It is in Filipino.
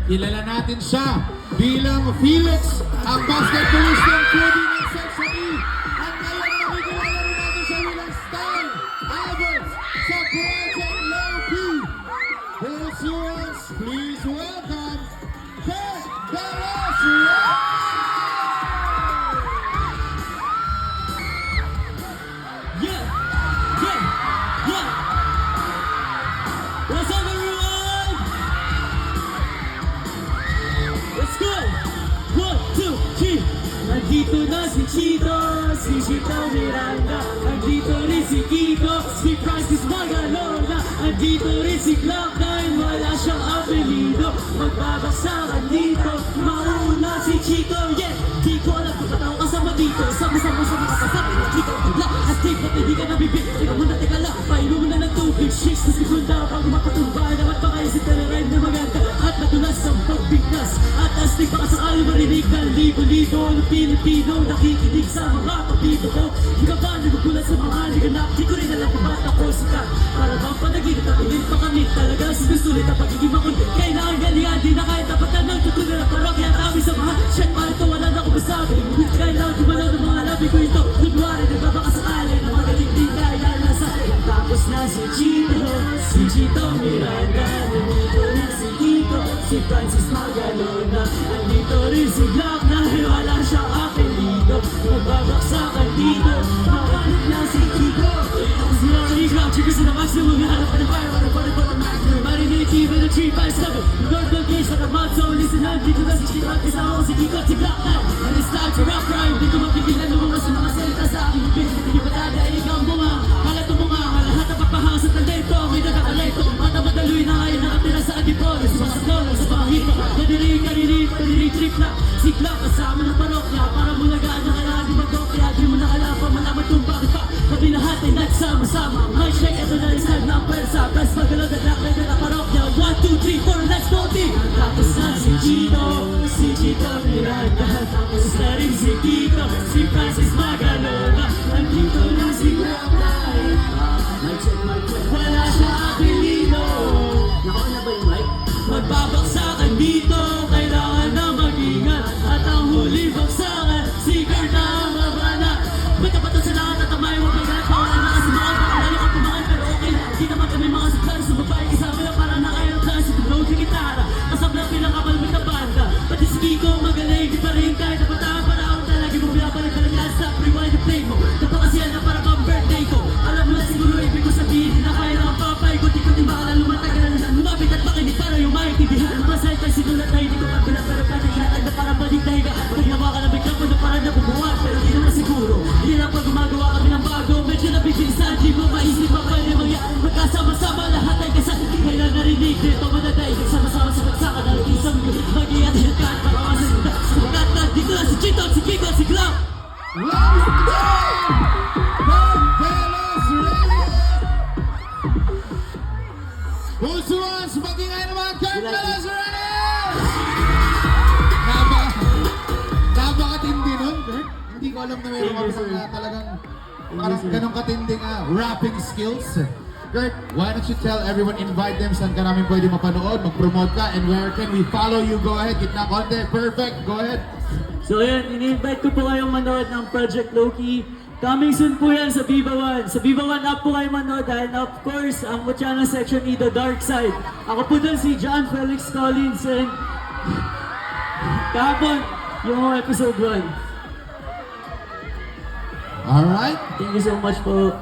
Kilala natin siya bilang Felix, ang basketballist ng Cody ng Section E. At ngayon makikilala rin natin siya bilang Style Alberts sa Project Low-Key. Pursuers, please welcome Ted Velas. Yeah, yeah, yeah. What's up, everyone? Let's go. 1, 2, 3. Nandito na si Chito, si Chito Miranda. Nandito rin si Kiko, si Francis Magalona. Nandito rin si Clark dahil wala siyang apelido. Magbabaksakan dito, mauna si Chito. Yeah, di ko alam kung ba't ako kasama dito. Sama-sama sa mga kasama, Chito bigla. Astig na hindi ka nabibig. Teka muna, teka lang, painom na ng tubig. 6 na segunda pag mapatumba. Dapat makaisip ka na rin na maganda. At matulas ang pagbignas. At astig baka sakali marinig ng libo-libo ng Pilipino nakikinig sa mga kapito ko. Di ka ba nagugulat sa mga liganap? Di ko rin alam kung ba't ako sikat. Para bang panaginip at ulit pa kami. Talaga sulit ang pagiging makulit. Kailangan galingan, di na kahit dapat na nagtutuloy ng parokya. Tawin sa mga shit, paano ito wala na akong masabi. Kailangan dumalaw ng mga labi ko ito. Kunwari, nagbabakasakali na magaling di kaya nasa akin. Tapos na si Chito Miranda. Nandito rin si Kiko, si Francis Magalona. Nandito rin si Glock dahil wala siyang apelido. Magbabaksakan dito, makanap na si Kiko. Sila ang ikaw, chika sa nakas na mga harap na fire. Marinig even the 357. Lord of Gates, like a mouth, so listen up. Dito na si Chito at kasama ko si Kiko, si Glock now. And it's time to rap rhyme. Di ko mapigilan lumabas sa mga salita sa aking bibig. Hindi ba dada, ikaw ang bunga. Kalat mo nga, lahat ang papahang sa talento. May nakakalento, mata madaloy na ngayon nakatira sa Antipolo. Sumasakol sa mga hito. Kanirig, trip na. Si Glock, kasama ng parokya. Para mo lagaan na kailangan di magdokya. Di mo nakalapa, malaman kung bakit pa. Kami lahat ay nagsama-sama. Mic check, ito na rin side ng persa. Best magalaw na Glock na parokya. 1, 2, 3, 4, let's go team! Tapos na si Chito Miranda. Tapos na rin si Kiko, si Francis Magalona. Nandito na si Glock na. Mic check, wala siya apelido. Nako na ba yung mic? Magbabaksakan dito, kailangan na mag-ingat. At ang huli baksakan, si Kurt na ang mabana. May kapatid sa lahat at ang may mabigat. Wala na kasi mga lalo ka pumakan pero okay lang. Di naman kami mga supplies sa babae. Kasama lang para na kayo class. Ito road yung gitara. Kasama lang pinakabalmit na banda. Pati si Kiko magaling, di pa rin kahit napatahan para ako talaga mo pinapalik ka lang yan. Stop, rewind the play mo. Napakasiyan na para pang birthday ko. Alam mo na siguro ibig ko sabihin. Di na kaya na ang papay ko. Di ko din baka lang lumatagal na lumapit at makinig para yung maintindihan. Masaya tayo sinulat na hindi ko pagbilang pero panaginatag na para balik na higa. Pag nawa ka na mikrofon na parang nabubuhat pero di naman siguro. Hindi na pag gumagawa kami ng bago. Medyo nabibilisan, di mo maisip pa pwede mangyari. Magkasama-sama lahat ay kasal. Kailan narinig dito manaday. Nagsama-sama sa bagsakan ng isang mag-iat hilkan para masalita. Sumagat na dito na si Chito, si Kiko, si Glock. Let's go! Ted Velas ready! Pursuers, magingay naman Ted Velas ready! Napakatindi nun, Kurt. Hindi ko alam na mayroon kami na talagang parang ganong katinding rapping skills. Kurt, why don't you tell everyone, invite them, saan ka namin pwede mapanood, mag-promote ka, and where can we follow you? Go ahead, gitna konti, perfect, go ahead. So yun, ini-invite ko po kayong manood ng Project Low-Key. Coming soon po yan sa Viva One. Sa Viva One app po kayo manood dahil of course, ang Mutiana Section E, The Dark Side. Ako po doon si John Felix Collins and kahapon, yung episode 1. Alright. Thank you so much po.